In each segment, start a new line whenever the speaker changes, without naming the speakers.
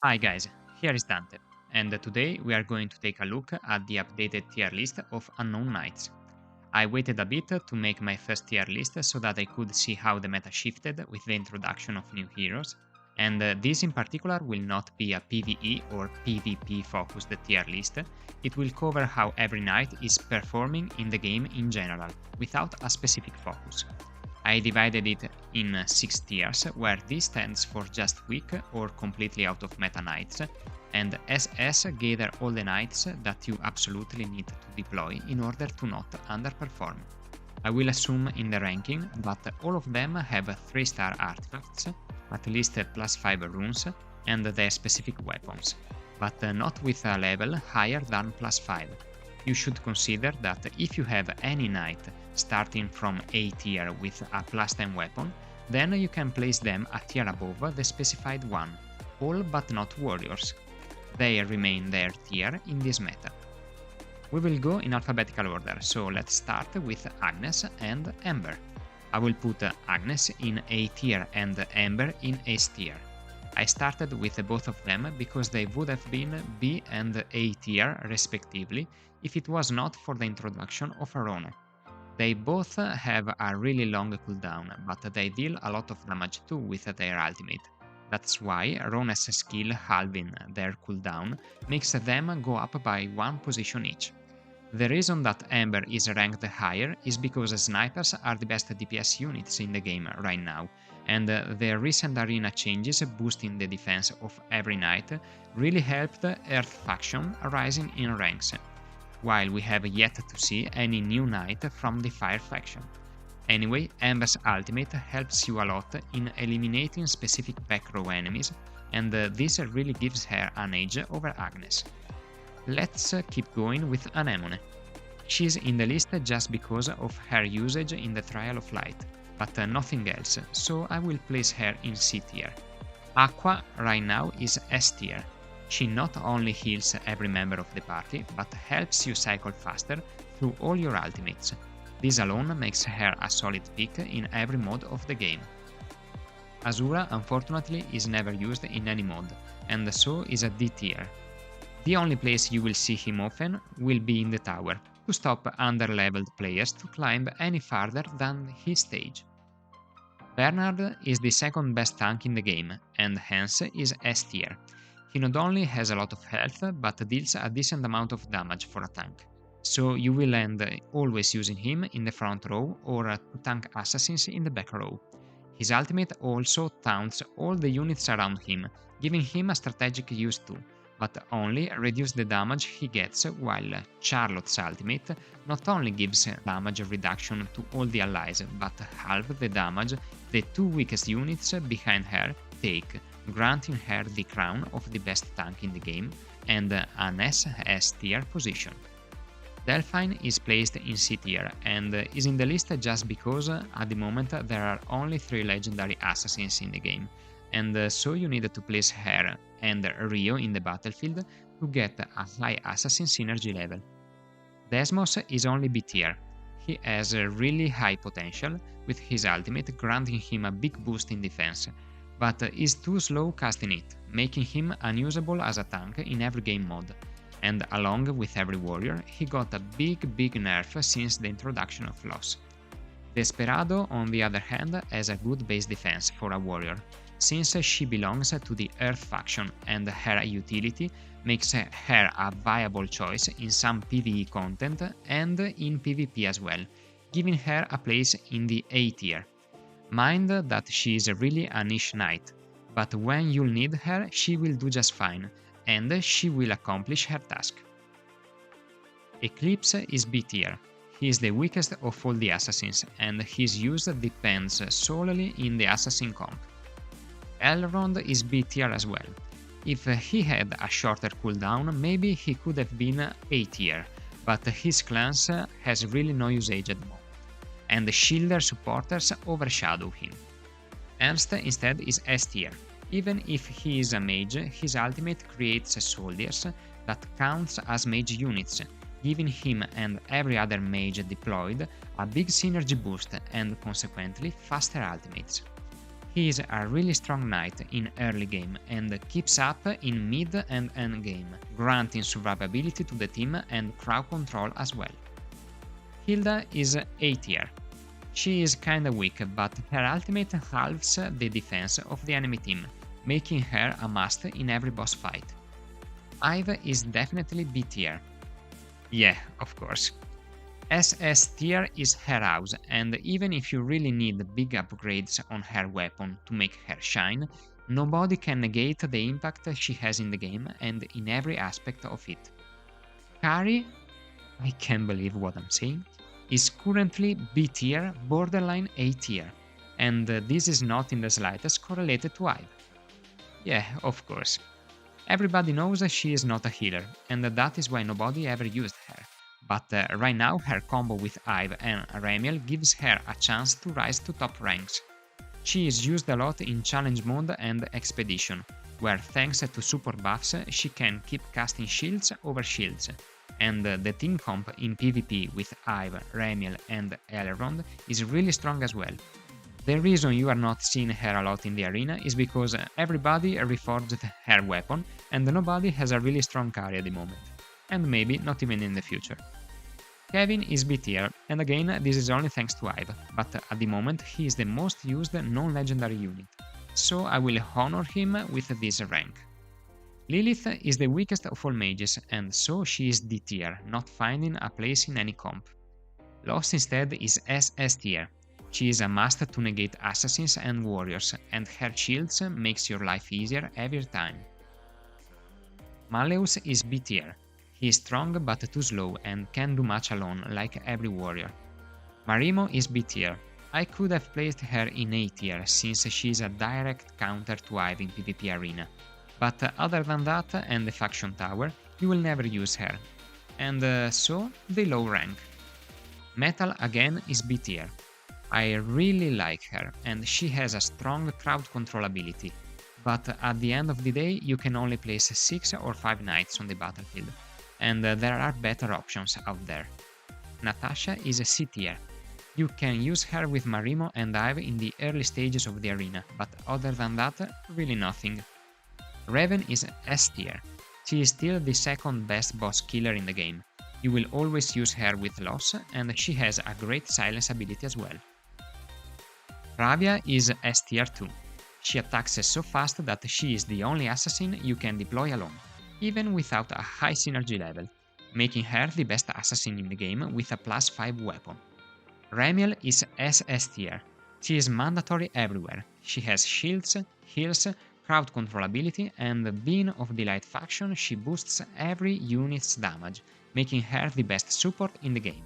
Hi guys, here is Dante, and today we are going to take a look at the updated tier list of Unknown Knights. I waited a bit to make my first tier list so that I could see how the meta shifted with the introduction of new heroes, and this in particular will not be a PvE or PvP focused tier list. It will cover how every knight is performing in the game in general, without a specific focus. I divided it in 6 tiers, where D stands for just weak or completely out of meta knights, and SS gather all the knights that you absolutely need to deploy in order to not underperform. I will assume in the ranking that all of them have 3-star artifacts, at least +5 runes, and their specific weapons, but not with a level higher than +5. You should consider that if you have any knight starting from A tier with a +10 weapon, then you can place them a tier above the specified one, all but not warriors. They remain their tier in this meta. We will go in alphabetical order, so let's start with Agnes and Ember. I will put Agnes in A tier and Ember in S tier. I started with both of them because they would have been B and A tier respectively if it was not for the introduction of Rona. They both have a really long cooldown, but they deal a lot of damage too with their ultimate. That's why Rona's skill halving their cooldown makes them go up by 1 position each. The reason that Ember is ranked higher is because snipers are the best DPS units in the game right now, and the recent arena changes boosting the defense of every knight really helped Earth faction rising in ranks, while we have yet to see any new knight from the Fire faction. Anyway, Ember's ultimate helps you a lot in eliminating specific back row enemies, and this really gives her an edge over Agnes. Let's keep going with Anemone. She's in the list just because of her usage in the Trial of Light, but nothing else, so I will place her in C tier. Aqua right now is S tier. She not only heals every member of the party, but helps you cycle faster through all your ultimates. This alone makes her a solid pick in every mode of the game. Azura unfortunately is never used in any mode, and so is a D tier. The only place you will see him often will be in the tower, to stop under-leveled players to climb any farther than his stage. Bernard is the second best tank in the game, and hence is S tier. He not only has a lot of health, but deals a decent amount of damage for a tank, so you will end always using him in the front row or to tank assassins in the back row. His ultimate also taunts all the units around him, giving him a strategic use too, but only reduce the damage he gets, while Charlotte's ultimate not only gives damage reduction to all the allies, but half the damage the 2 weakest units behind her take, granting her the crown of the best tank in the game and an SS tier position. Delphine is placed in C tier and is in the list just because at the moment there are only 3 legendary assassins in the game, and so you need to place her and Rio in the battlefield to get a high assassin synergy level. Desmos is only B tier. He has a really high potential, with his ultimate granting him a big boost in defense, but is too slow casting it, making him unusable as a tank in every game mode, and along with every warrior, he got a big nerf since the introduction of Loss. Desperado, on the other hand, has a good base defense for a warrior, since she belongs to the Earth faction and her utility makes her a viable choice in some PvE content and in PvP as well, giving her a place in the A tier. Mind that she is really a niche knight, but when you'll need her she will do just fine, and she will accomplish her task. Eclipse is B tier. He is the weakest of all the assassins, and his use depends solely in the assassin comp. Elrond is B tier as well. If he had a shorter cooldown, maybe he could have been A tier, but his clans has really no usage at the moment, and the Shielder supporters overshadow him. Ernst instead is S tier. Even if he is a mage, his ultimate creates soldiers that counts as mage units, giving him and every other mage deployed a big synergy boost and consequently faster ultimates. He is a really strong knight in early game and keeps up in mid and end game, granting survivability to the team and crowd control as well. Hilda is A tier. She is kinda weak, but her ultimate halves the defense of the enemy team, making her a must in every boss fight. Ive is definitely B tier. Yeah, of course. SS tier is her house, and even if you really need big upgrades on her weapon to make her shine, nobody can negate the impact she has in the game and in every aspect of it. Kari, I can't believe what I'm saying, is currently B tier, borderline A tier, and this is not in the slightest correlated to Ive. Yeah, of course. Everybody knows she is not a healer, and that is why nobody ever used her. But right now her combo with Ive and Remiel gives her a chance to rise to top ranks. She is used a lot in challenge mode and expedition, where thanks to support buffs she can keep casting shields over shields, and the team comp in PvP with Ive, Remiel and Elrond is really strong as well. The reason you are not seeing her a lot in the arena is because everybody reforged her weapon and nobody has a really strong carry at the moment, and maybe not even in the future. Kevin is B tier, and again this is only thanks to Ive, but at the moment he is the most used non-legendary unit, so I will honor him with this rank. Lilith is the weakest of all mages, and so she is D tier, not finding a place in any comp. Lost instead is SS tier. She is a must to negate assassins and warriors, and her shields makes your life easier every time. Malleus is B tier. He is strong but too slow and can't do much alone like every warrior. Marimo is B tier. I could have placed her in A tier since she is a direct counter to Ive in PvP arena, but other than that and the faction tower, you will never use her. And so, the low rank. Metal again is B tier. I really like her, and she has a strong crowd control ability, but at the end of the day you can only place 6 or 5 knights on the battlefield, and there are better options out there. Natasha is a C tier. You can use her with Marimo and Ive in the early stages of the arena, but other than that, really nothing. Ravan is S tier. She is still the second best boss killer in the game. You will always use her with loss, and she has a great silence ability as well. Ravia is S tier too. She attacks so fast that she is the only assassin you can deploy alone, even without a high synergy level, making her the best assassin in the game with a +5 weapon. Remiel is SS tier. She is mandatory everywhere. She has shields, heals, crowd control ability, and being of the light faction she boosts every unit's damage, making her the best support in the game.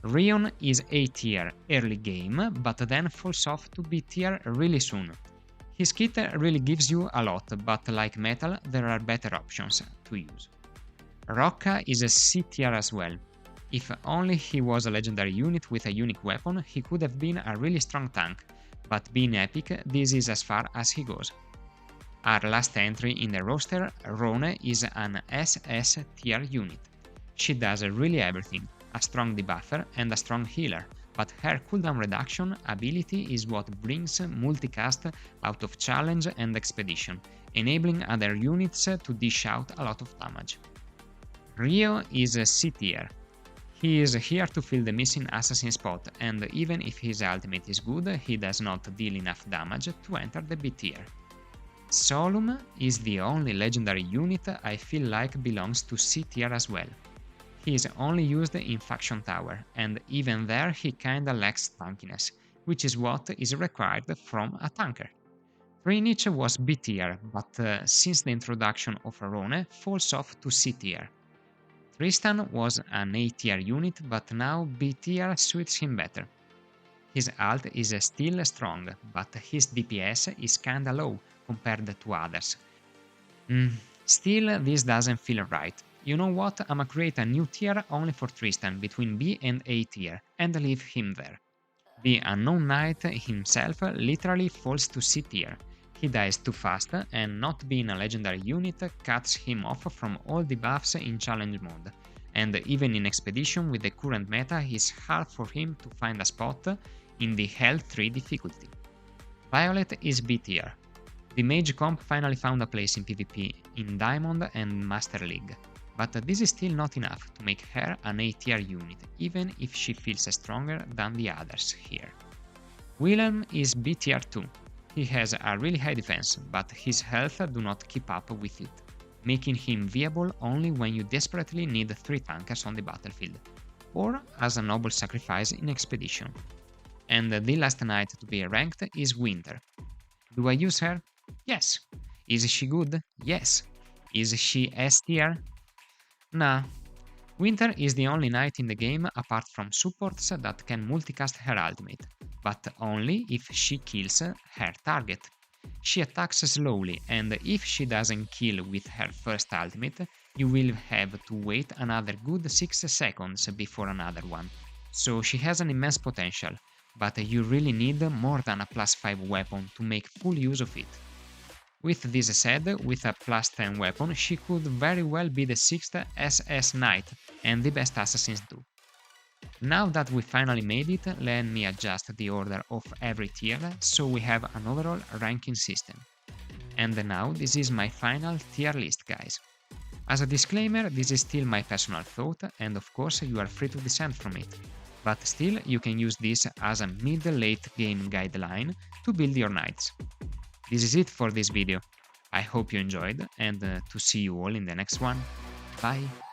Rion is A tier early game, but then falls off to B tier really soon. His kit really gives you a lot, but like Metal, there are better options to use. Rocka is a C tier as well. If only he was a legendary unit with a unique weapon, he could have been a really strong tank, but being epic, this is as far as he goes. Our last entry in the roster, Rone, is an SS tier unit. She does really everything, a strong debuffer and a strong healer, but her cooldown reduction ability is what brings multicast out of challenge and expedition, enabling other units to dish out a lot of damage. Rio is a C tier. He is here to fill the missing assassin spot, and even if his ultimate is good, he does not deal enough damage to enter the B tier. Solum is the only legendary unit I feel like belongs to C tier as well. He is only used in Faction Tower, and even there he kinda lacks tankiness, which is what is required from a tanker. Trinich was B tier, but since the introduction of Rone, falls off to C tier. Tristan was an A tier unit, but now B tier suits him better. His ult is still strong, but his DPS is kinda low compared to others. Still, this doesn't feel right. You know what, I'ma create a new tier only for Tristan between B and A tier, and leave him there. The Unknown Knight himself literally falls to C tier. He dies too fast, and not being a legendary unit cuts him off from all the buffs in challenge mode, and even in expedition with the current meta it's hard for him to find a spot in the Hell 3 difficulty. Violet is B tier. The mage comp finally found a place in PvP in Diamond and Master League, but this is still not enough to make her an A tier unit, even if she feels stronger than the others here. Willem is B tier too. He has a really high defense, but his health do not keep up with it, making him viable only when you desperately need 3 tankers on the battlefield, or as a noble sacrifice in Expedition. And the last knight to be ranked is Winter. Do I use her? Yes. Is she good? Yes. Is she S tier? Nah. Winter is the only knight in the game apart from supports that can multicast her ultimate, but only if she kills her target. She attacks slowly, and if she doesn't kill with her first ultimate, you will have to wait another good 6 seconds before another one. So she has an immense potential, but you really need more than a +5 weapon to make full use of it. With this said, with a +10 weapon, she could very well be the 6th SS Knight and the best assassin too. Now that we finally made it, let me adjust the order of every tier so we have an overall ranking system. And now this is my final tier list, guys. As a disclaimer, this is still my personal thought, and of course you are free to dissent from it. But still, you can use this as a mid-late game guideline to build your knights. This is it for this video. I hope you enjoyed, and to see you all in the next one. Bye!